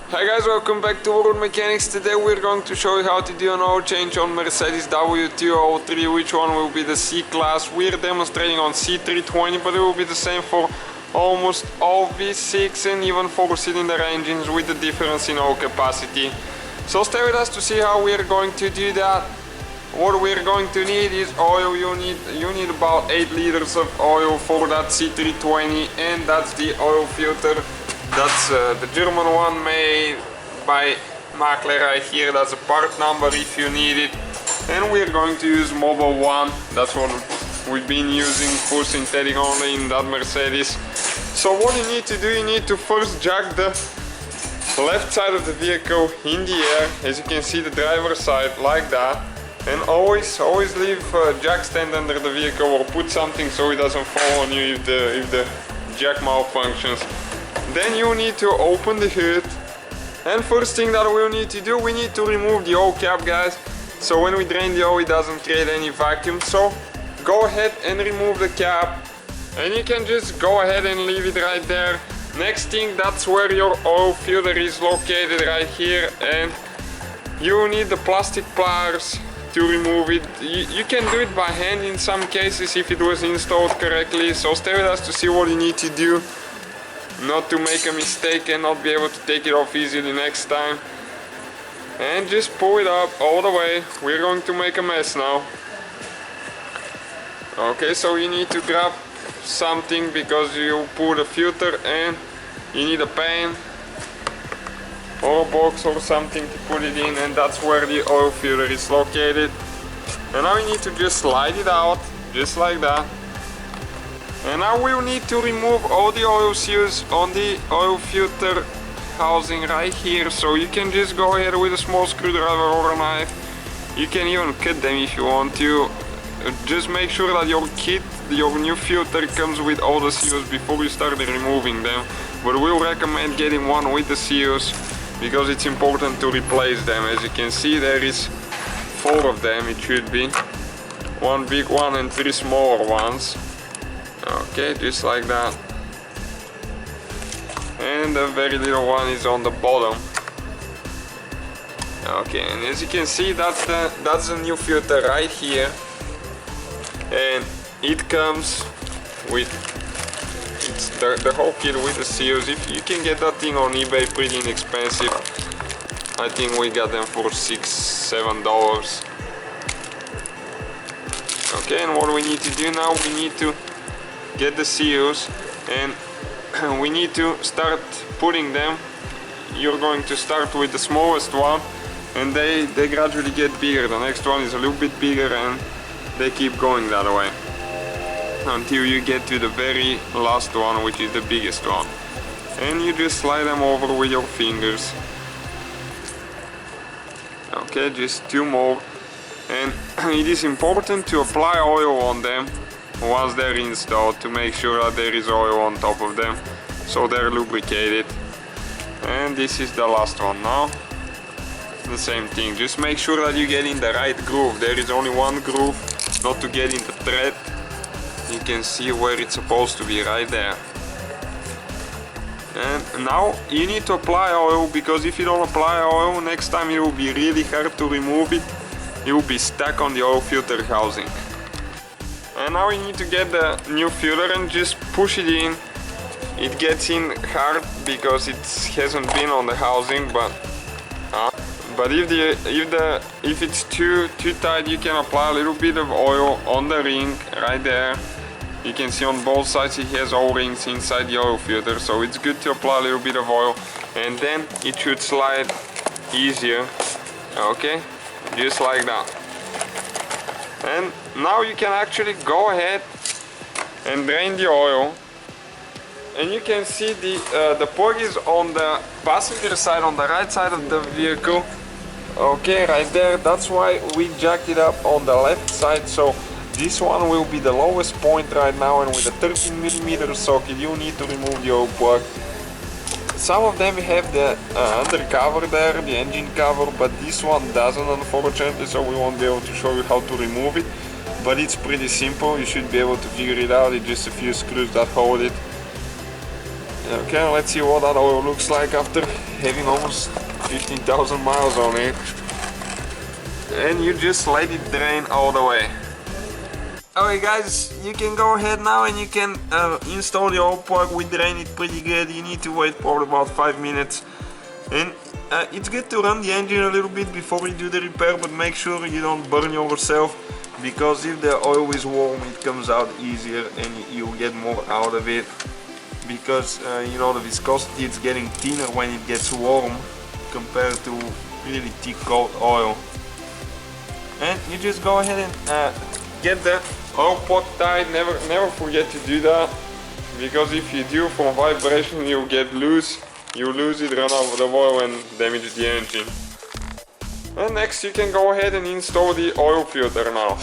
Hi guys, welcome back to World Mechanics. Today we're going to show you how to do an oil change on Mercedes W203, which one will be the C-Class. We're demonstrating on c320, but it will be the same for almost all V6 and even 4-cylinder engines with the difference in oil capacity. So stay with us to see how we're going to do that. What we're going to need is oil. You need about 8 liters of oil for that c320, and that's the oil filter. That's the German one made by Makler right here. That's a part number if you need it. And we're going to use Mobile 1. That's what we've been using for synthetic only in that Mercedes. So what you need to do, you need to first jack the left side of the vehicle in the air. As you can see, the driver's side like that. And always leave a jack stand under the vehicle or put something so it doesn't fall on you if the jack malfunctions. Then you need to open the hood, and first thing that we'll need to do, we need to remove the oil cap, guys. So when we drain the oil, it doesn't create any vacuum. So go ahead and remove the cap, and you can just go ahead and leave it right there. Next thing, that's where your oil filter is located, right here, and you need the plastic pliers to remove it. You can do it by hand in some cases if it was installed correctly. So stay with us to see what you need to do, not to make a mistake and not be able to take it off easily next time. And just pull it up all the way. We're going to make a mess now. Okay, so you need to grab something because you pull the filter, and you need a pen or a box or something to put it in, and that's where the oil filter is located. And now you need to just slide it out, just like that. And now we'll need to remove all the oil seals on the oil filter housing right here. So you can just go ahead with a small screwdriver or a knife. You can even cut them if you want to. Just make sure that your kit, your new filter, comes with all the seals before you start removing them. But we'll recommend getting one with the seals because it's important to replace them. As you can see, there is 4 of them, it should be. 1 big one and 3 smaller ones. Okay, just like that. And the very little one is on the bottom. Okay, and as you can see, that's the new filter right here. And it comes with the whole kit with the seals. If you can get that thing on eBay pretty inexpensive. I think we got them for $6-7. Okay, and what we need to do now, we need to get the seals, and we need to start putting them. You're going to start with the smallest one, and they gradually get bigger. The next one is a little bit bigger, and they keep going that way until you get to the very last one, which is the biggest one. And you just slide them over with your fingers. Okay, just 2 more. And it is important to apply oil on them once they're installed to make sure that there is oil on top of them, so they're lubricated. And this is the last one now. The same thing, just make sure that you get in the right groove. There is only one groove, not to get in the thread. You can see where it's supposed to be, right there. And now you need to apply oil, because if you don't apply oil, next time it will be really hard to remove it. It will be stuck on the oil filter housing. And now we need to get the new filter and just push it in. It gets in hard because it hasn't been on the housing, but if it's too tight, you can apply a little bit of oil on the ring right there. You can see on both sides it has O-rings inside the oil filter, so it's good to apply a little bit of oil, and then it should slide easier. Okay, just like that. And now you can actually go ahead and drain the oil, and you can see the plug is on the passenger side, on the right side of the vehicle. Okay, right there. That's why we jacked it up on the left side. So this one will be the lowest point right now, and with a 13mm socket you need to remove the oil plug. Some of them have the undercover there, the engine cover, but this one doesn't, unfortunately, so we won't be able to show you how to remove it. But it's pretty simple, you should be able to figure it out. It's just a few screws that hold it. Okay, let's see what that oil looks like after having almost 15,000 miles on it. And you just let it drain all the way. Alright guys, you can go ahead now and you can install the oil plug. We drain it pretty good. You need to wait probably about 5 minutes. And it's good to run the engine a little bit before you do the repair, but make sure you don't burn yourself, because if the oil is warm it comes out easier and you get more out of it, because you know, the viscosity is getting thinner when it gets warm compared to really thick cold oil. And you just go ahead and get the oil plug tight. Never forget to do that, because if you do, from vibration you get loose. You lose it, run out of the oil and damage the engine. And next you can go ahead and install the oil filter now.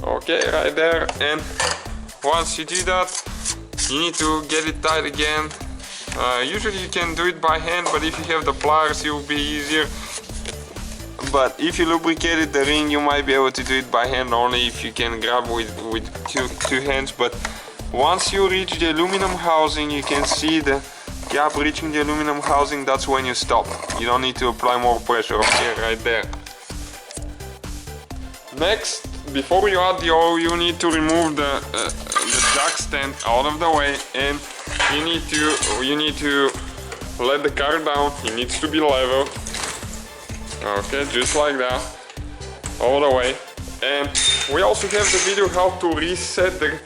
Okay, right there. And once you do that, you need to get it tight again. Usually you can do it by hand, but if you have the pliers it will be easier. But if you lubricated the ring, you might be able to do it by hand only if you can grab with two hands. But once you reach the aluminum housing, you can see the gap reaching the aluminum housing. That's when you stop. You don't need to apply more pressure. Okay, right there. Next, before you add the oil, you need to remove the jack stand out of the way, and you need to let the car down. It needs to be level. Okay, just like that, all the way. And we also have the video how to reset the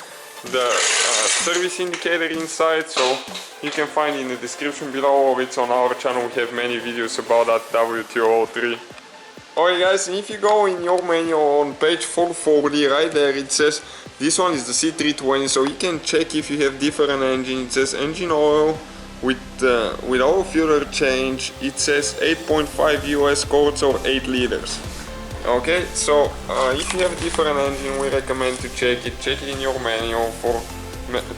service indicator inside, so you can find it in the description below, or it's on our channel. We have many videos about that W203. Alright guys, and if you go in your manual on page 440, right there it says this one is the c320, so you can check if you have different engine. It says engine oil with oil filter change. It says 8.5 US quarts or 8 liters. Okay, so if you have a different engine, we recommend to check it in your manual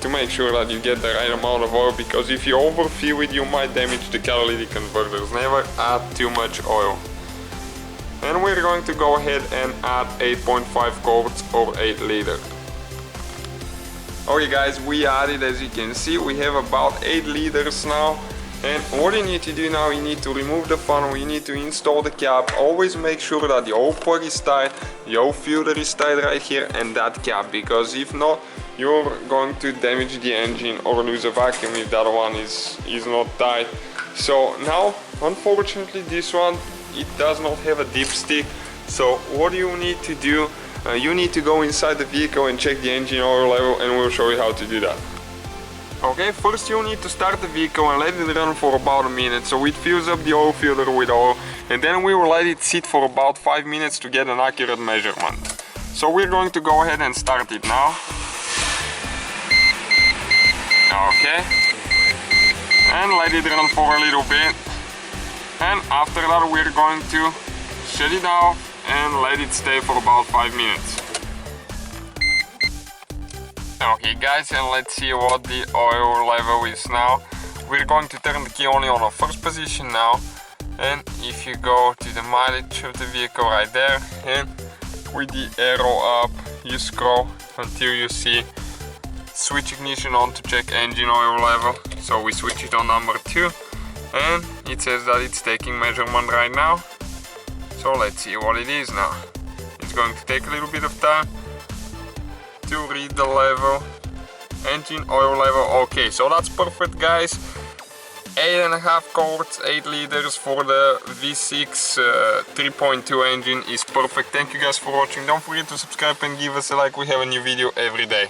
to make sure that you get the right amount of oil, because if you overfill it you might damage the catalytic converters. Never add too much oil. And we're going to go ahead and add 8.5 quarts or 8 liters. Okay guys, we added, as you can see, we have about 8 liters now. And what you need to do now, you need to remove the funnel, you need to install the cap. Always make sure that the oil plug is tight, the oil filter is tight right here, and that cap, because if not, you're going to damage the engine or lose a vacuum if that one is not tight. So now, unfortunately, this one, it does not have a dipstick. So what you need to do, you need to go inside the vehicle and check the engine oil level, and we'll show you how to do that. Okay, first you need to start the vehicle and let it run for about a minute, so it fills up the oil filter with oil, and then we will let it sit for about 5 minutes to get an accurate measurement. So we're going to go ahead and start it now. Okay, and let it run for a little bit, and after that we're going to shut it off and let it stay for about 5 minutes. Okay guys, and let's see what the oil level is now. We're going to turn the key only on the first position now, and if you go to the mileage of the vehicle right there, and with the arrow up you scroll until you see switch ignition on to check engine oil level. So we switch it on number 2, and it says that it's taking measurement right now. So let's see what it is now. It's going to take a little bit of time to read the level, engine oil level. Okay, so that's perfect guys. 8.5 quarts, 8 liters for the V6 3.2 engine is perfect. Thank you guys for watching. Don't forget to subscribe and give us a like. We have a new video every day.